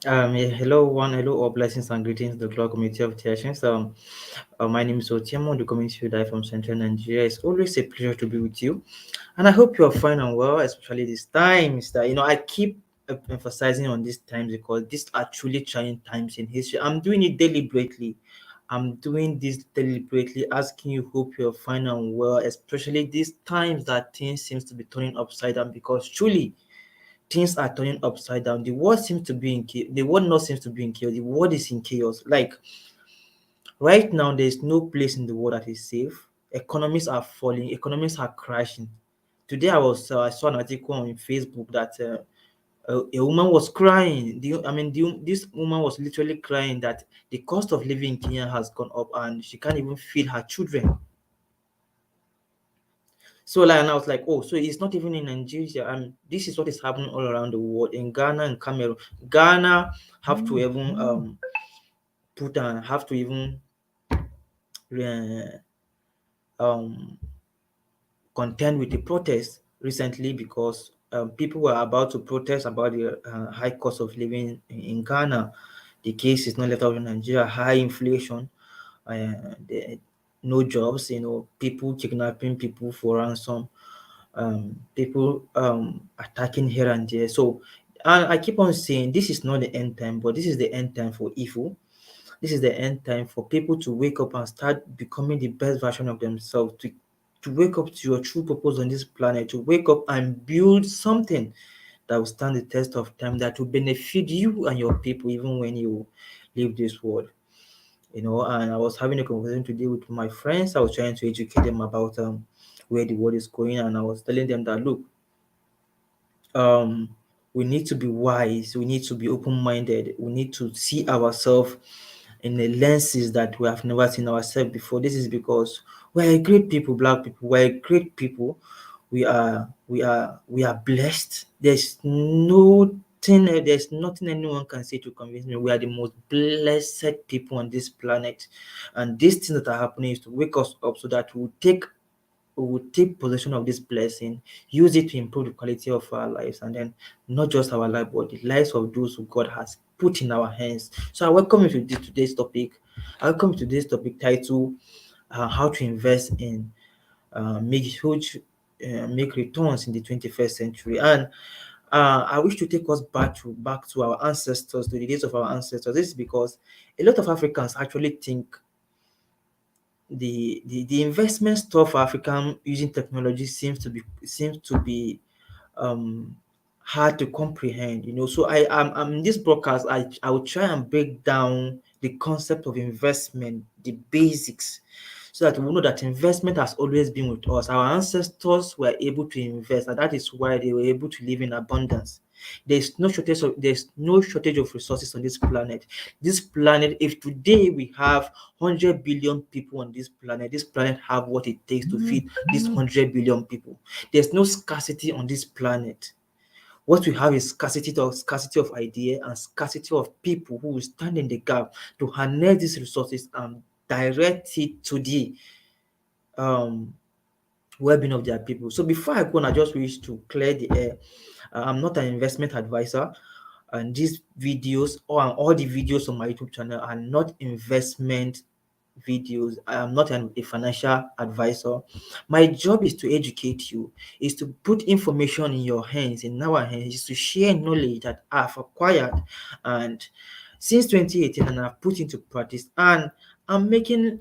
Yeah, hello, one, hello, all blessings and greetings to the global community of Theations. My name is Otiemo, the community leader from Central Nigeria. It's always a pleasure to be with you, and I hope you are fine and well, especially these times that I keep emphasizing on these times because these are truly trying times in history. I'm doing it deliberately. I'm doing this deliberately, asking you, hope you're fine and well, especially these times that things seems to be turning upside down because truly things are turning upside down. The world seems to be in chaos. The world not seems to be in chaos. The world is in chaos. Like right now, there is no place in the world that is safe. Economies are falling. Economies are crashing. Today, I saw an article on Facebook that a woman was crying. This woman was literally crying that the cost of living in Kenya has gone up and she can't even feed her children. So like, and I was like, oh, so it's not even in Nigeria. This is what is happening all around the world in Ghana and Cameroon. Ghana have to even have to even uh, um contend with the protest recently because people were about to protest about the high cost of living in Ghana. The case is not let out in Nigeria. High inflation, the, no jobs. People kidnapping people for ransom, people attacking here and there. So, and I keep on saying this is not the end time, but this is the end time for evil. This is the end time for people to wake up and start becoming the best version of themselves. To wake up to your true purpose on this planet. To wake up and build something that will stand the test of time. That will benefit you and your people even when you leave this world. And I was having a conversation today with my friends. I was trying to educate them about where the world is going, and I was telling them that look, um we need to be wise, we need to be open-minded, we need to see ourselves in the lenses that we have never seen ourselves before. This is because we're a great people, black people, we're a great people. We are blessed. There's nothing anyone can say to convince me we are the most blessed people on this planet. And these things that are happening is to wake us up so that we will take possession of this blessing, use it to improve the quality of our lives, and then not just our life, but the lives of those who God has put in our hands. So I welcome you to today's topic. I welcome you to today's topic titled "How to Invest in make returns in the 21st century." And I wish to take us back to our ancestors, to the days of our ancestors. This is because a lot of Africans actually think the investment stuff for African using technology seems to be um hard to comprehend. So I'm in this broadcast. I will try and break down the concept of investment, the basics, so that we know that investment has always been with us. Our ancestors were able to invest, and that is why they were able to live in abundance. There's no shortage of resources on this planet. This planet, if today we have 100 billion people on this planet have what it takes to feed these 100 billion people. There's no scarcity on this planet. What we have is scarcity of idea and scarcity of people who will stand in the gap to harness these resources and direct it to the um well-being of their people. So before I go on, I just wish to clear the air. I'm not an investment advisor, and these videos or all the videos on my YouTube channel are not investment videos. I am not a financial advisor. My job is to educate you, is to put information in your hands, in our hands, is to share knowledge that I've acquired and since 2018 and I've put into practice, and I'm making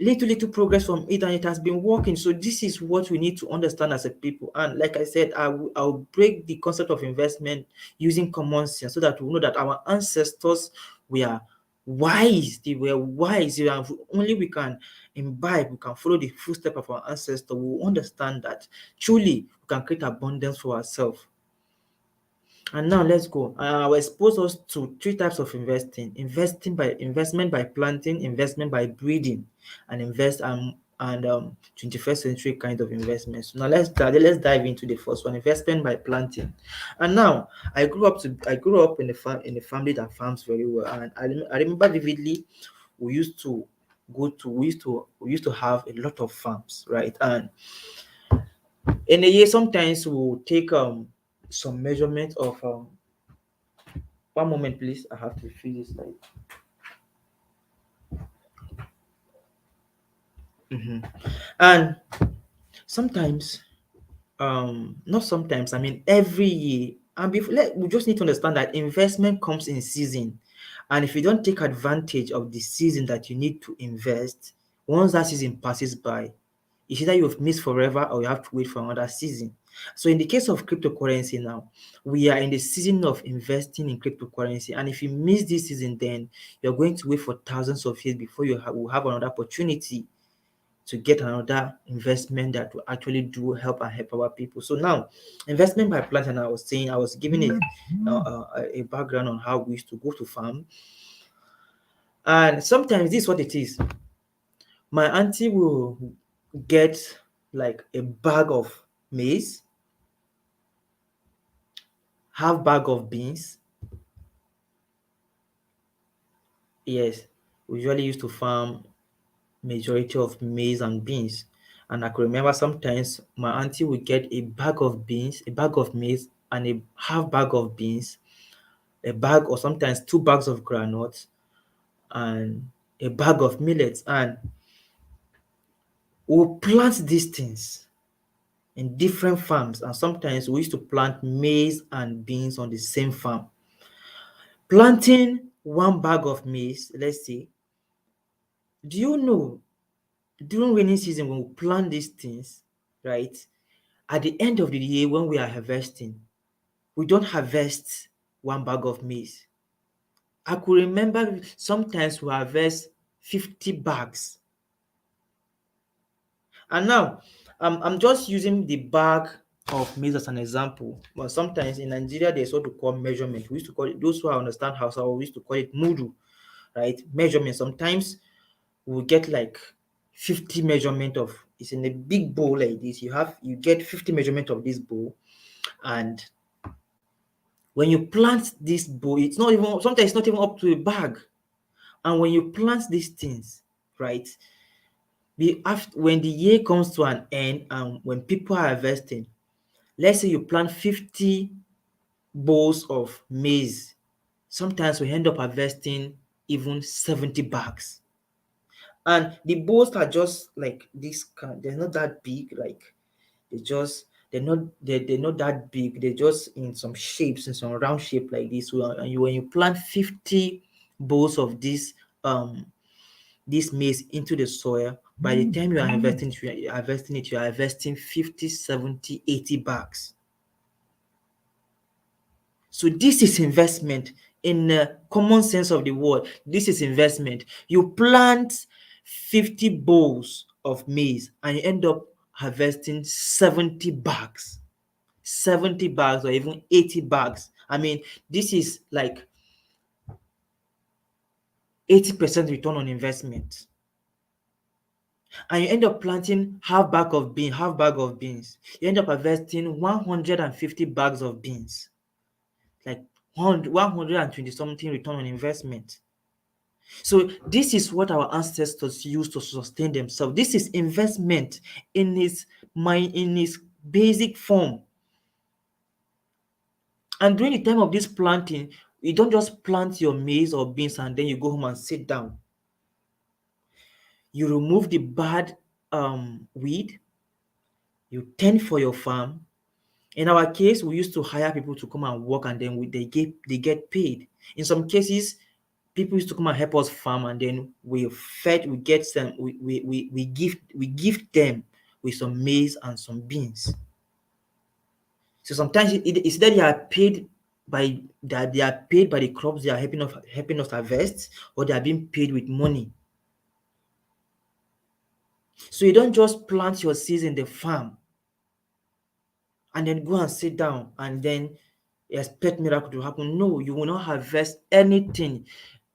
little progress from it, and it has been working. So this is what we need to understand as a people. And like I said, I'll break the concept of investment using common sense so that we know that our ancestors were wise. They were wise. And only we can imbibe, we can follow the footsteps of our ancestors, we will understand that truly we can create abundance for ourselves. And now let's go. I will expose us to three types of investing: investment by planting, investment by breeding, and 21st century kind of investment. So now let's dive into the first one: investment by planting. And now I grew up in a family that farms very well, and I remember vividly we used to have a lot of farms, right? And in a year, sometimes we'll take some measurement of One moment, please. I have to fill this slide. Mhm. And sometimes, not sometimes, I mean every year. And we just need to understand that investment comes in season. And if you don't take advantage of the season that you need to invest, once that season passes by, it's either you've missed forever or you have to wait for another season. So in the case of cryptocurrency now, we are in the season of investing in cryptocurrency. And if you miss this season, then you're going to wait for thousands of years before will have another opportunity to get another investment that will actually do help and help our people. So now, investment by plant, and I was saying, I was giving a background on how we used to go to farm. And sometimes this is what it is. My auntie will get like a bag of maize, half bag of beans. Yes, we usually used to farm majority of maize and beans. And I could remember sometimes my auntie would get a bag of beans, a bag of maize, and a half bag of beans, a bag or sometimes two bags of granules, and a bag of millets. And we'll plant these things in different farms. And sometimes we used to plant maize and beans on the same farm. Planting one bag of maize, let's say, do you know during rainy season when we plant these things, right? At the end of the year, when we are harvesting, we don't harvest one bag of maize. I could remember sometimes we harvest 50 bags. And now, I'm just using the bag of maize as an example. But sometimes in Nigeria, there's what we call measurement. We used to call it, those who understand Hausa, we used to call it mudu, right? Measurement. Sometimes we'll get like 50 measurement of, it's in a big bowl like this. You get 50 measurement of this bowl. And when you plant this bowl, it's not even, sometimes it's not even up to a bag. And when you plant these things, right, when the year comes to an end and when people are harvesting, let's say you plant 50 bowls of maize, sometimes we end up harvesting even 70 bags. And the bowls are just like this they're not that big, like they just they're not that big, they're just in some shapes, in some round shape like this. So, and when you plant 50 bowls of this maize into the soil, by the time you are harvesting it, you are harvesting 50, 70, 80 bags. So this is investment in the common sense of the word. This is investment. You plant 50 bowls of maize and you end up harvesting 70 bags. 70 bags or even 80 bags. I mean, this is like 80% return on investment. And you end up planting half bag of beans. You end up harvesting 150 bags of beans. Like 120 something return on investment. So this is what our ancestors used to sustain themselves. This is investment in its basic form. And during the time of this planting, you don't just plant your maize or beans and then you go home and sit down. You remove the bad weed, you tend for your farm. In our case, we used to hire people to come and work, and then they get paid. In some cases, people used to come and help us farm, and then we get some, we gift them with some maize and some beans. So sometimes it's that they are paid by the crops they are helping us harvest, or they are being paid with money. So you don't just plant your seeds in the farm and then go and sit down and then expect miracle to happen. No, you will not harvest anything.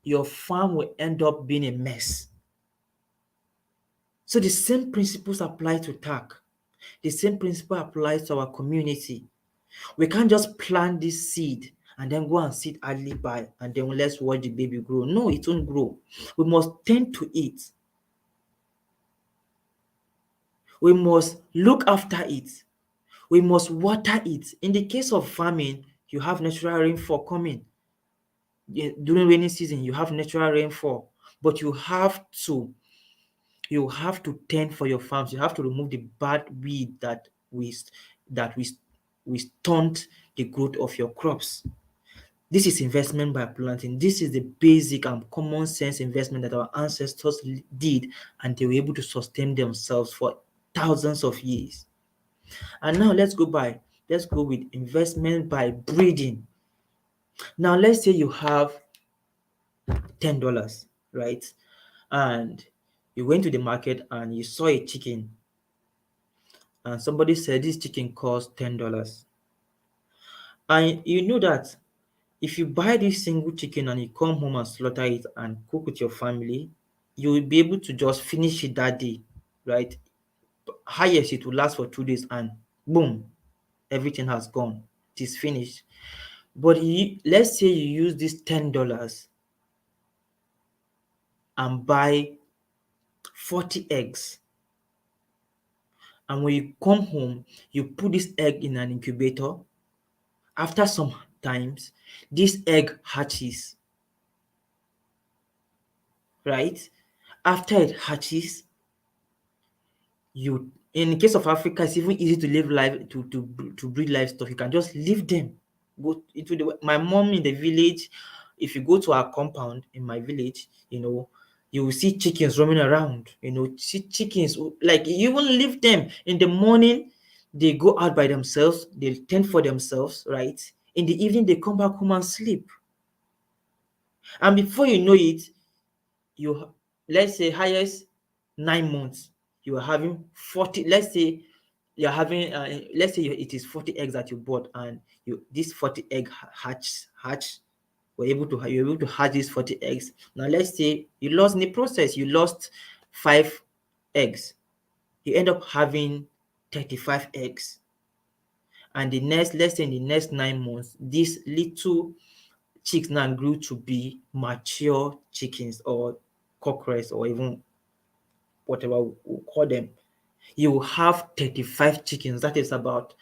Your farm will end up being a mess. So the same principles apply to TACC. The same principle applies to our community. We can't just plant this seed and then go and sit idly by and then let's watch the baby grow. No, it won't grow. We must tend to it. We must look after it. We must water it. In the case of farming, you have natural rainfall coming. during rainy season you have natural rainfall, but you have to tend for your farms. You have to remove the bad weed that we stunt the growth of your crops. This is investment by planting. This is the basic and common sense investment that our ancestors did, and they were able to sustain themselves for thousands of years. And now let's go with investment by breeding. Now let's say you have $10, right? And you went to the market and you saw a chicken, and somebody said this chicken costs $10. And you know that if you buy this single chicken and you come home and slaughter it and cook with your family, you will be able to just finish it that day, right? Highest it will last for 2 days and boom, everything has gone. It is finished. But let's say you use this $10 and buy 40 eggs. And when you come home, you put this egg in an incubator. After some times, this egg hatches, right? After it hatches, you in the case of Africa, it's even easy to live life to breed livestock. You can just leave them. Go into my mom in the village. If you go to our compound in my village, you will see chickens roaming around. See chickens like you even leave them in the morning. They go out by themselves. They tend for themselves, right? In the evening, they come back home and sleep. And before you know it, you let's say highest 9 months, you are having 40. Let's say it is 40 eggs that you bought, and this 40 egg hatch you're able to hatch these 40 eggs. Now let's say you lost in the process, you lost 5 eggs. You end up having 35 eggs. And let's say in the next 9 months, these little chicks now grew to be mature chickens or cockerels or even whatever we call them. You will have 35 chickens. That is about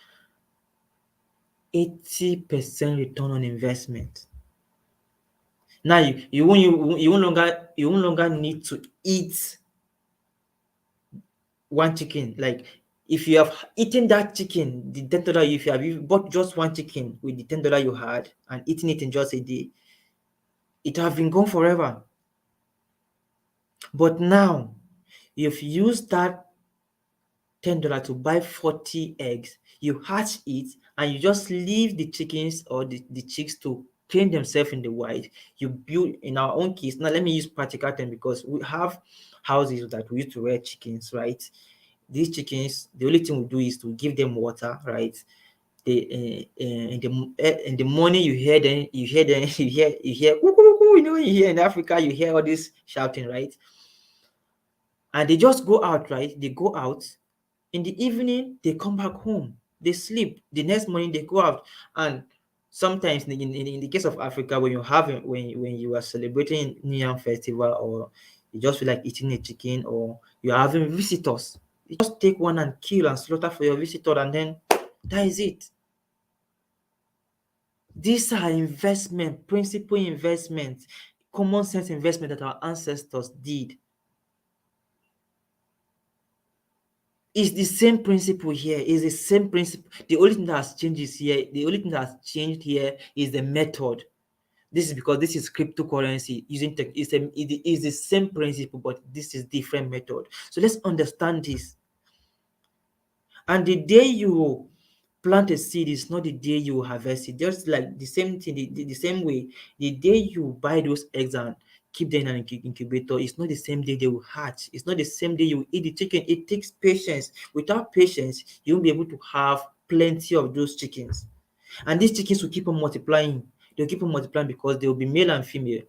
80% return on investment. Now you no longer need to eat one chicken. Like if you have eaten that chicken, the $10, if you have bought just one chicken with the $10 you had and eaten it in just a day, it have been gone forever. But now you've used that $10 to buy 40 eggs, you hatch it, and you just leave the chickens or the chicks to train themselves in the wild. You build in our own case. Now let me use practical term because we have houses that we used to rear chickens, right? These chickens, the only thing we do is to give them water, right? They in the morning you hear cuckoo, you hear in Africa you hear all this shouting, right? And they just go out, right? They go out. In the evening, they come back home. They sleep. The next morning, they go out. And sometimes, in the case of Africa, when you are celebrating New Year festival, or you just feel like eating a chicken, or you are having visitors, you just take one and kill and slaughter for your visitor, and then that is it. These are investment, principal investment, common sense investment that our ancestors did. It's the same principle here. It's the same principle. The only thing that has changed is here. The only thing that has changed here is the method. This is because this is cryptocurrency using tech. It is the same principle, but this is different method. So let's understand this. And the day you plant a seed is not the day you harvest it. Just like the same thing, the same way, the day you buy those eggs and keep them in an incubator, it's not the same day they will hatch. It's not the same day you eat the chicken. It takes patience. Without patience, you won't be able to have plenty of those chickens. And these chickens will keep on multiplying. They'll keep on multiplying because they'll be male and female.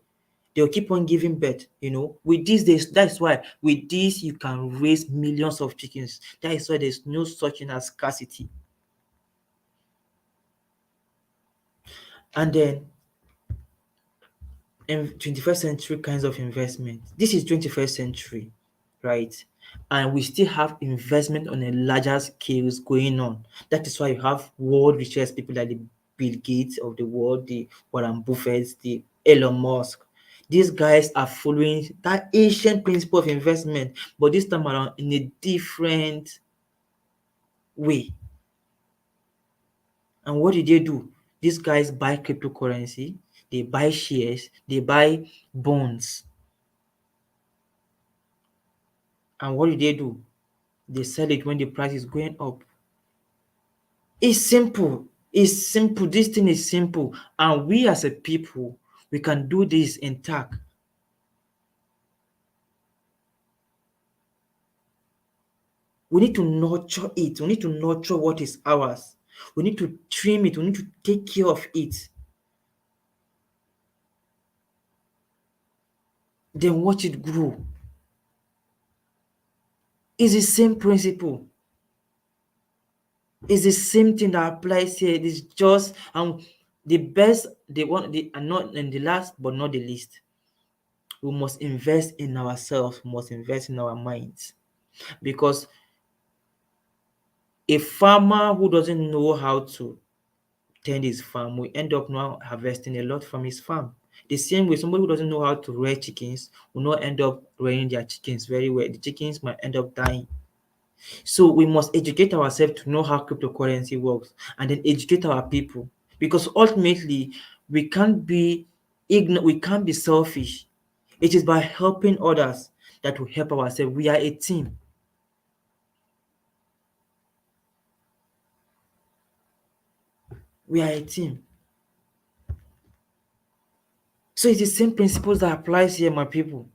They'll keep on giving birth. With these days, that's why with this you can raise millions of chickens. That is why there's no such thing as scarcity. And then in 21st century kinds of investment. This is 21st century, right? And we still have investment on a larger scales going on. That is why you have world richest people like the Bill Gates of the world, the Warren Buffett, the Elon Musk. These guys are following that ancient principle of investment, but this time around in a different way. And what did they do? These guys buy cryptocurrency, they buy shares, they buy bonds. And what did they do? They sell it when the price is going up. It's simple. It's simple. This thing is simple. And we as a people, we can do this in TACC. We need to nurture it. We need to nurture what is ours. We need to trim it. We need to take care of it. Then watch it grow. It's the same principle. It's the same thing that applies here. It is just the best, the one, the and not and the last but not the least. We must invest in ourselves. We must invest in our minds, because a farmer who doesn't know how to tend his farm will end up not harvesting a lot from his farm. The same way, somebody who doesn't know how to rear chickens will not end up rearing their chickens very well. The chickens might end up dying. So we must educate ourselves to know how cryptocurrency works, and then educate our people, because ultimately we can't be ignorant, we can't be selfish. It is by helping others that we help ourselves. We are a team. We are a team. So it's the same principles that applies here, my people.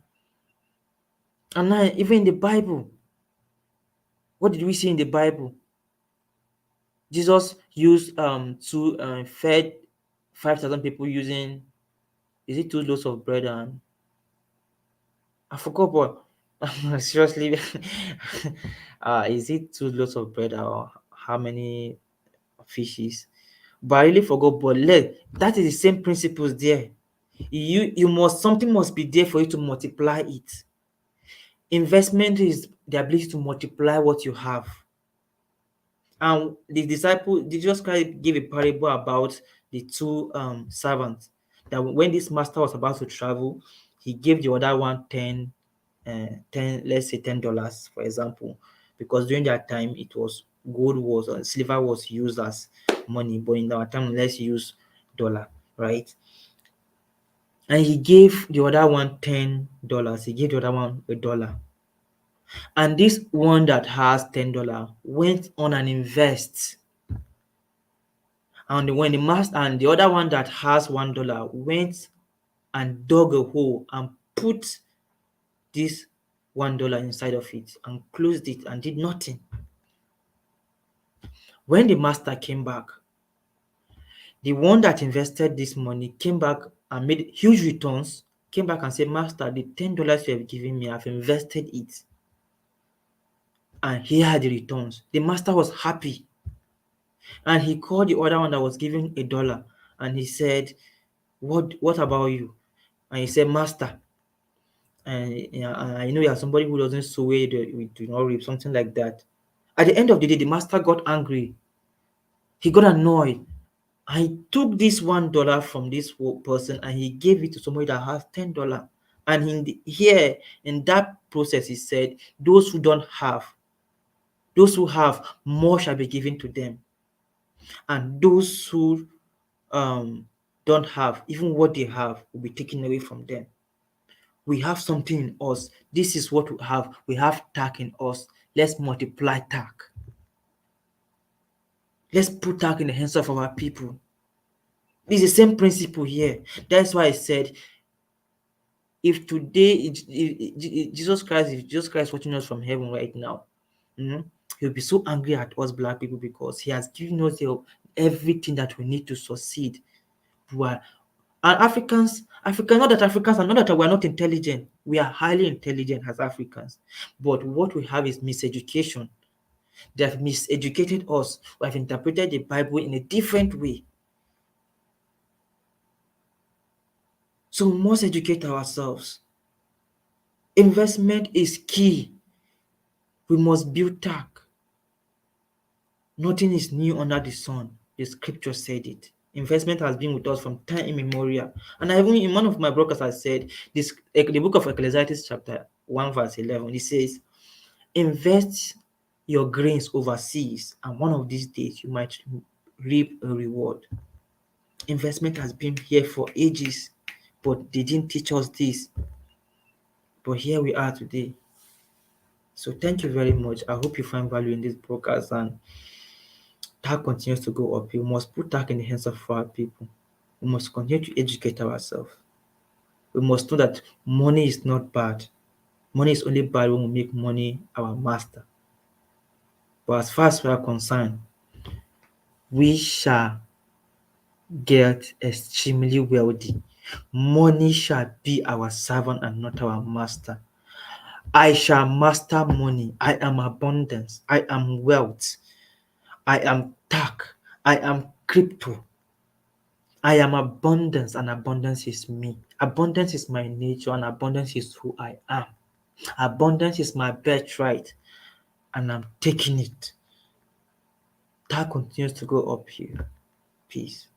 And now, even in the Bible, what did we see in the Bible? Jesus used to fed 5,000 people using, is it 2 loaves of bread and I forgot, but seriously, is it 2 loaves of bread or how many fishes? But I really forgot. But that is the same principles there. You must, something must be there for you to multiply it. Investment is the ability to multiply what you have. And Jesus Christ gave a parable about the two servants, that when this master was about to travel, he gave the other one 10, let's say $10, for example, because during that time it was gold was or silver was used as money, but in our time let's use dollar, right? And he gave the other one $10. He gave the other one $1. And this one that has $10 went on and invest. And when the master and the other one that has $1 went and dug a hole and put this $1 inside of it and closed it and did nothing. When the master came back, the one that invested this money came back and made huge returns, came back and said, Master, the $10 you have given me, I've invested it. And here are the returns. The master was happy. And he called the other one that was giving $1 and he said, What about you? And he said, Master, and I know you are somebody who doesn't sow where we do not reap, something like that. At the end of the day, the master got angry. He got annoyed. I took this $1 from this person and he gave it to somebody that has $10. And here in that process, he said, those who don't have, those who have, more shall be given to them. And those who don't have, even what they have will be taken away from them. We have something in us. This is what we have. We have TACC in us. Let's multiply TACC. Let's put TACC in the hands of our people. It's the same principle here. That's why I said, if today if Jesus Christ watching us from heaven right now, he'll be so angry at us black people because he has given us everything that we need to succeed. And Africans, not that Africans are not that we're not intelligent. We are highly intelligent as Africans. But what we have is miseducation. They have miseducated us. We have interpreted the Bible in a different way. So we must educate ourselves. Investment is key. We must build TACC. Nothing is new under the sun. The scripture said it Investment has been with us from time immemorial. And I even in one of my broadcasts I said this, the book of Ecclesiastes chapter 1 verse 11, it says, invest your grains overseas, and one of these days you might reap a reward. Investment has been here for ages, but they didn't teach us this. But here we are today. So thank you very much. I hope you find value in this broadcast, and TACC continues to go up. We must put TACC in the hands of our people. We must continue to educate ourselves. We must know that money is not bad. Money is only bad when we make money our master. But as far as we are concerned, we shall get extremely wealthy. Money shall be our servant and not our master. I shall master money. I am abundance. I am wealth. I am TACC. I am crypto. I am abundance, and abundance is me. Abundance is my nature, and abundance is who I am. Abundance is my birthright, and I'm taking it. TACC continues to go up here. Peace.